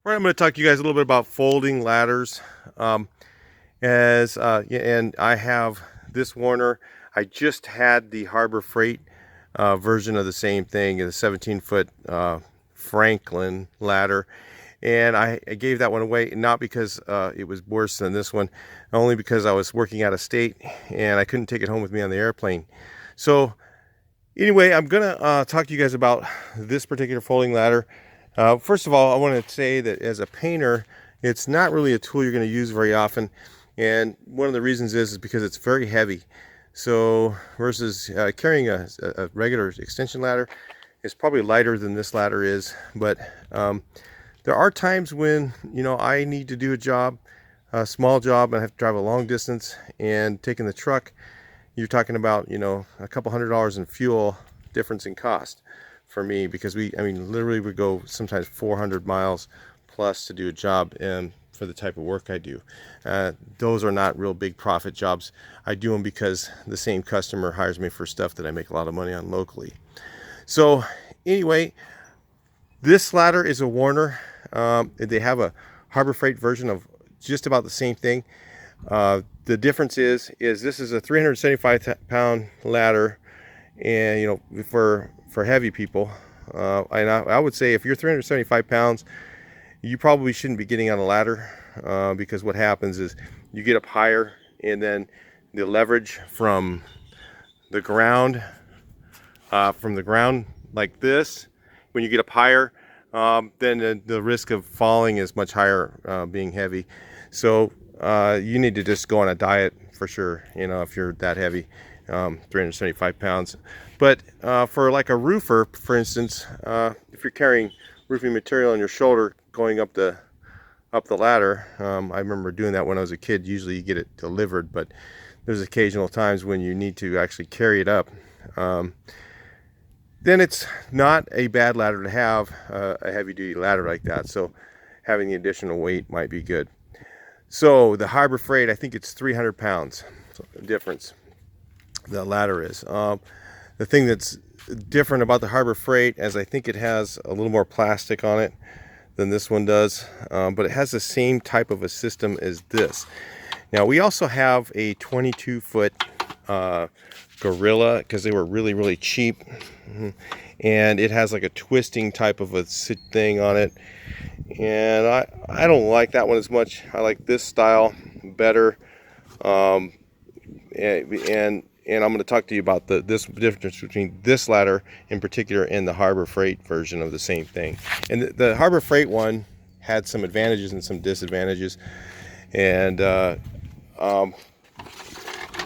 All right, I'm going to talk to you guys a little bit about folding ladders. And I have this Werner. I just had the Harbor Freight version of the same thing, the 17-foot Franklin ladder. And I gave that one away, not because it was worse than this one, only because I was working out of state and I couldn't take it home with me on the airplane. So anyway, I'm going to talk to you guys about this particular folding ladder. First of all, I want to say that as a painter, it's not really a tool you're going to use very often. And one of the reasons is because it's very heavy. So versus carrying a regular extension ladder, it's probably lighter than this ladder is. But there are times when, I need to do a small job, and I have to drive a long distance, and taking the truck, you're talking about, a couple $100 in fuel difference in cost for me, because literally we go sometimes 400 miles plus to do a job, and for the type of work I do. Those are not real big profit jobs. I do them because the same customer hires me for stuff that I make a lot of money on locally. So anyway, this ladder is a Werner. They have a Harbor Freight version of just about the same thing. The difference is this is a 375-pound ladder, and for heavy people, and I would say if you're 375 pounds, you probably shouldn't be getting on a ladder, because what happens is you get up higher, and then the leverage from the ground like this, when you get up higher, then the risk of falling is much higher, being heavy. So you need to just go on a diet for sure, if you're that heavy, 375 pounds. But for like a roofer, for instance, if you're carrying roofing material on your shoulder going up the ladder, I remember doing that when I was a kid. Usually you get it delivered, but there's occasional times when you need to actually carry it up. Then it's not a bad ladder to have, a heavy-duty ladder like that. So having the additional weight might be good. So the Harbor Freight, I think it's 300 pounds. So the difference, the ladder is. The thing that's different about the Harbor Freight is I think it has a little more plastic on it than this one does, but it has the same type of a system as this. Now we also have a 22-foot Gorilla, because they were really cheap, and it has like a twisting type of a thing on it, and I don't like that one as much. I like this style better, and I'm going to talk to you about this difference between this ladder in particular and the Harbor Freight version of the same thing. And the Harbor Freight one had some advantages and some disadvantages. And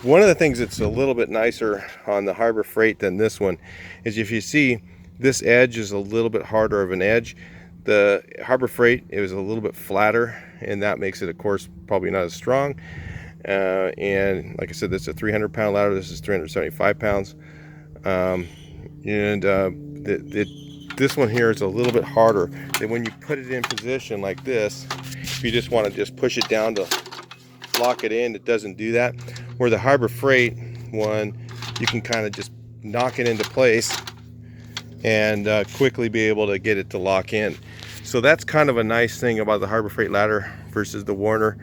one of the things that's a little bit nicer on the Harbor Freight than this one is, if you see, this edge is a little bit harder of an edge. The Harbor Freight, it was a little bit flatter, and that makes it, of course, probably not as strong. And like I said, this is a 300-pound ladder. This is 375 pounds. This one here is a little bit harder. And when you put it in position like this, if you just want to just push it down to lock it in, it doesn't do that. Where the Harbor Freight one, you can kind of just knock it into place and quickly be able to get it to lock in. So that's kind of a nice thing about the Harbor Freight ladder versus the Werner.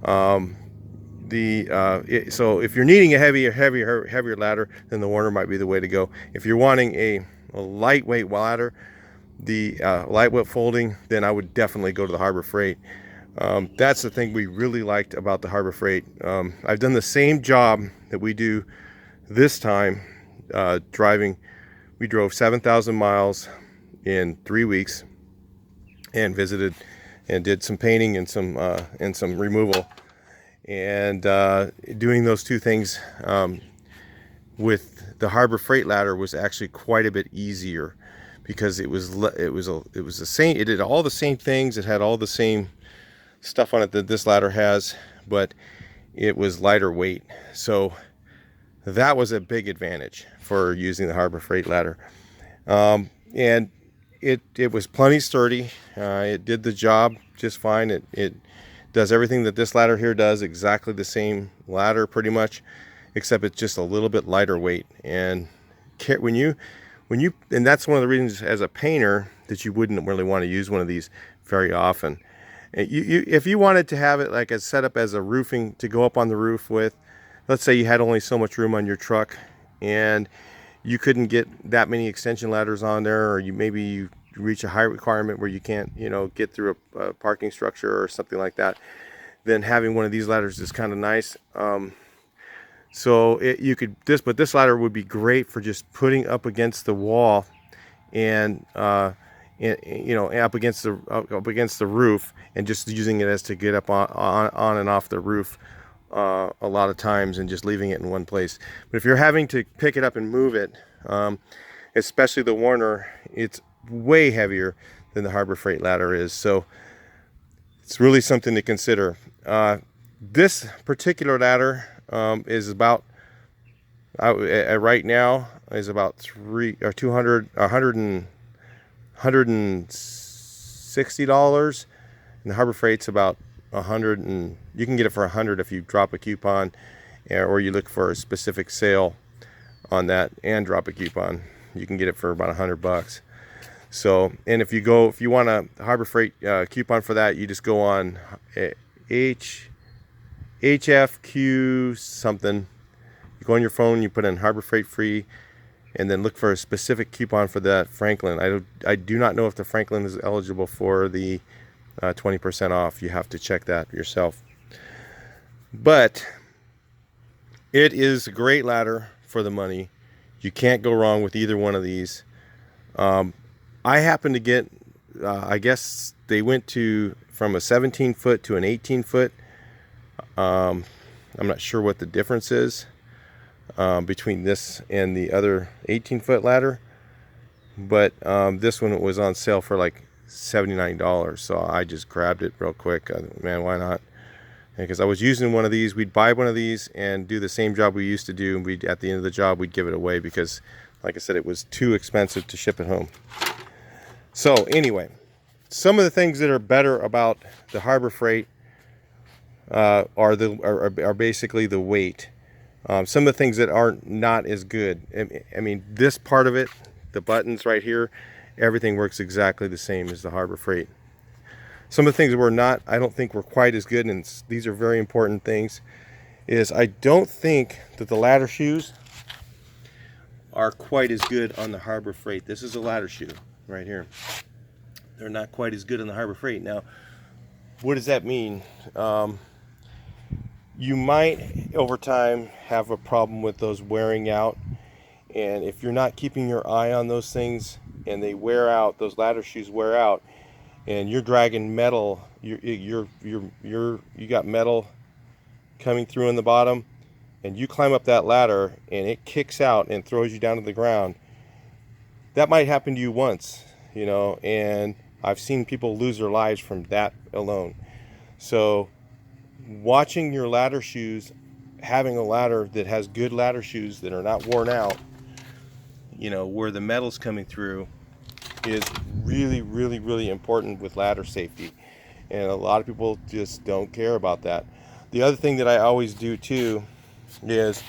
So if you're needing a heavier ladder, then the Werner might be the way to go. If you're wanting a lightweight ladder, the lightweight folding, then I would definitely go to the Harbor Freight. That's the thing we really liked about the Harbor Freight. I've done the same job that we do this time, driving. We drove 7,000 miles in 3 weeks and visited and did some painting and some removal. And doing those two things with the Harbor Freight ladder was actually quite a bit easier, because it was the same. It did all the same things. It had all the same stuff on it that this ladder has, but it was lighter weight. So that was a big advantage for using the Harbor Freight ladder. And it was plenty sturdy. It did the job just fine. It does everything that this ladder here does, exactly the same ladder pretty much, except it's just a little bit lighter weight. And and that's one of the reasons as a painter that you wouldn't really want to use one of these very often. If you wanted to have it like a setup as a roofing to go up on the roof with, let's say you had only so much room on your truck and you couldn't get that many extension ladders on there, or maybe you reach a height requirement where you can't, get through a parking structure or something like that, then having one of these ladders is kind of nice. But this ladder would be great for just putting up against the wall and up against the roof, and just using it as to get up on and off the roof a lot of times, and just leaving it in one place. But if you're having to pick it up and move it, especially the Werner, it's way heavier than the Harbor Freight ladder is, so it's really something to consider. This particular ladder is about right now is about $160, and the Harbor Freight's about 100, and you can get it for 100 if you drop a coupon, or you look for a specific sale on that and drop a coupon. You can get it for about $100. So, and if you want a Harbor Freight coupon for that, you just go on HFQ something. You go on your phone, you put in Harbor Freight free, and then look for a specific coupon for that Franklin. I do not know if the Franklin is eligible for the 20% off. You have to check that yourself. But it is a great ladder for the money. You can't go wrong with either one of these. I happened to get, I guess they went from a 17 foot to an 18 foot. I'm not sure what the difference is between this and the other 18-foot ladder, but this one was on sale for like $79, so I just grabbed it real quick. Man, why not? Because I was using one of these. We'd buy one of these and do the same job we used to do, and at the end of the job we'd give it away because, like I said, it was too expensive to ship it home. So anyway, some of the things that are better about the Harbor Freight are basically the weight. Some of the things that are not as good. I mean, this part of it, the buttons right here, everything works exactly the same as the Harbor Freight. Some of the things that I don't think were quite as good, and these are very important things, is I don't think that the ladder shoes are quite as good on the Harbor Freight. This is a ladder shoe right here. They're not quite as good on the Harbor Freight. Now, what does that mean? You might, over time, have a problem with those wearing out, and if you're not keeping your eye on those things and they wear out, those ladder shoes wear out, and you're dragging metal, you got metal coming through in the bottom, and you climb up that ladder and it kicks out and throws you down to the ground. That might happen to you once, and I've seen people lose their lives from that alone. So watching your ladder shoes, having a ladder that has good ladder shoes that are not worn out, where the metal's coming through, is really, really, really important with ladder safety. And a lot of people just don't care about that. The other thing that I always do too is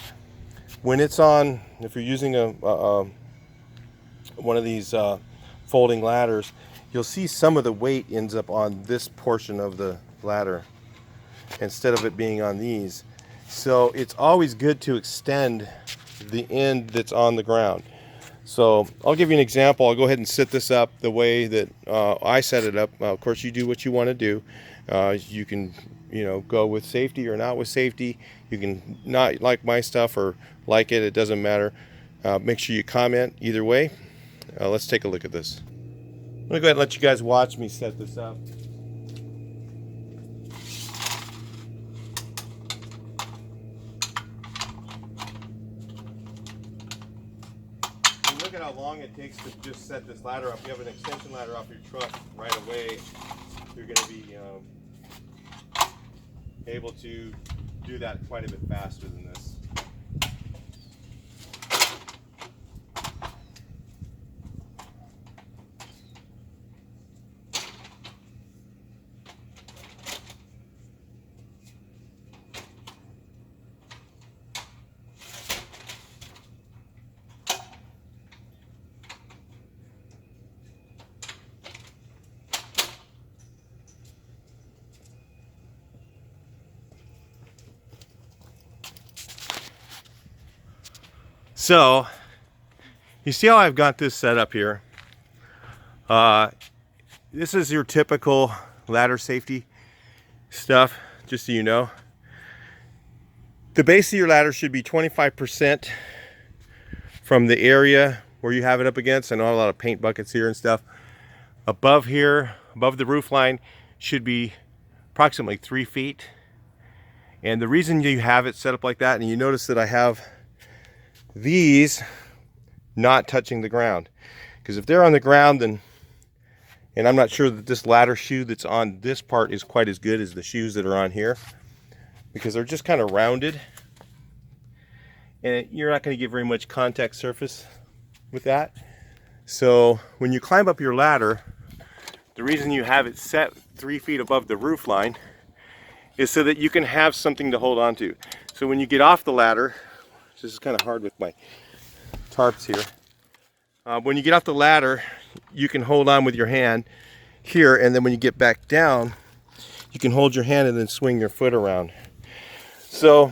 when it's on, if you're using one of these folding ladders, you'll see some of the weight ends up on this portion of the ladder instead of it being on these. So it's always good to extend the end that's on the ground. So I'll give you an example. I'll go ahead and set this up the way that I set it up. Of course, you do what you want to do. You can, go with safety or not with safety. You can not like my stuff or like it. It doesn't matter. Make sure you comment either way. Let's take a look at this. I'm going to go ahead and let you guys watch me set this up. Look at how long it takes to just set this ladder up. You have an extension ladder off your truck right away. You're going to be able to do that quite a bit faster than this. So you see how I've got this set up here. This is your typical ladder safety stuff, just so you know. The base of your ladder should be 25% from the area where you have it up against. I know I have a lot of paint buckets here and stuff. Above here, above the roof line, should be approximately 3 feet. And the reason you have it set up like that, and you notice that I have these not touching the ground, because if they're on the ground, then, and I'm not sure that this ladder shoe that's on this part is quite as good as the shoes that are on here, because they're just kind of rounded, and you're not going to get very much contact surface with that. So when you climb up your ladder, the reason you have it set 3 feet above the roof line is so that you can have something to hold on to. So when you get off the ladder, this is kind of hard with my tarps here. When you get off the ladder, you can hold on with your hand here, and then when you get back down, you can hold your hand and then swing your foot around. So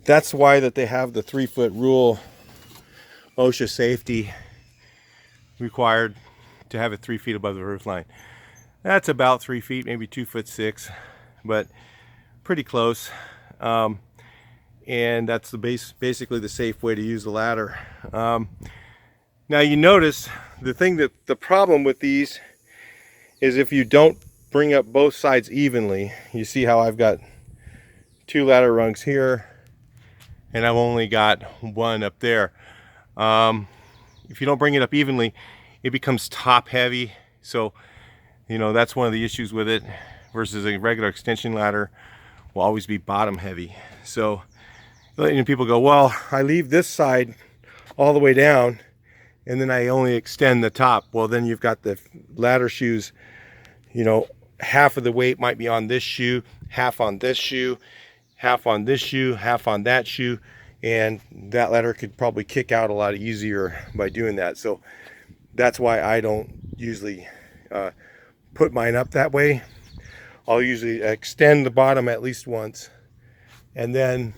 that's why that they have the 3-foot rule. OSHA safety required to have it 3 feet above the roof line. That's about 3 feet, maybe 2'6", but pretty close. And that's the basically the safe way to use the ladder. Now you notice the problem with these is if you don't bring up both sides evenly. You see how I've got 2 ladder rungs here, and I've only got 1 up there. If you don't bring it up evenly, it becomes top heavy. So, you know, that's one of the issues with it, versus a regular extension ladder will always be bottom heavy. So, letting people go, well, I leave this side all the way down and then I only extend the top. Well, then you've got the ladder shoes, you know, half of the weight might be on this shoe, half on this shoe, half on this shoe, half on that shoe, and that ladder could probably kick out a lot easier by doing that. So that's why I don't usually put mine up that way. I'll usually extend the bottom at least once, and then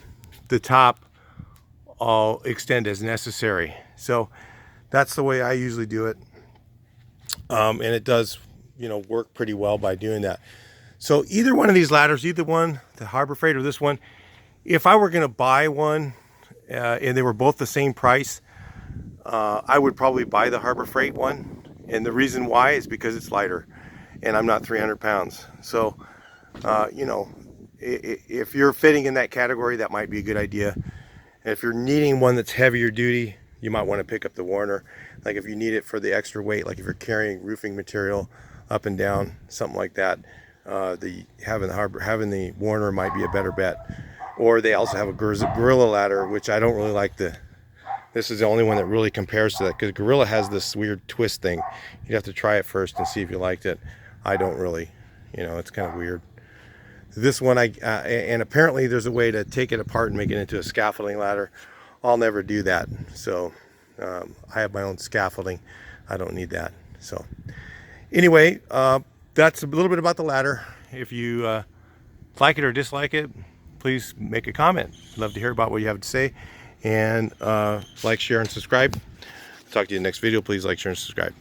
the top I'll extend as necessary. So that's the way I usually do it, and it does, you know, work pretty well by doing that. So either one of these ladders, either one, the Harbor Freight or this one, if I were going to buy one and they were both the same price, I would probably buy the Harbor Freight one. And the reason why is because it's lighter and I'm not 300 pounds. So, you know, if you're fitting in that category, that might be a good idea. And if you're needing one that's heavier duty, you might want to pick up the Werner. Like if you need it for the extra weight, like if you're carrying roofing material up and down, something like that, having the Werner might be a better bet. Or they also have a Gorilla ladder, which I don't really like. This is the only one that really compares to that, because Gorilla has this weird twist thing. You'd have to try it first and see if you liked it. I don't really, you know, it's kind of weird. This one, and apparently there's a way to take it apart and make it into a scaffolding ladder. I'll never do that. So I have my own scaffolding. I don't need that. So anyway, that's a little bit about the ladder. If you like it or dislike it, please make a comment. Love to hear about what you have to say. And like, share, and subscribe. Talk to you in the next video. Please like, share, and subscribe.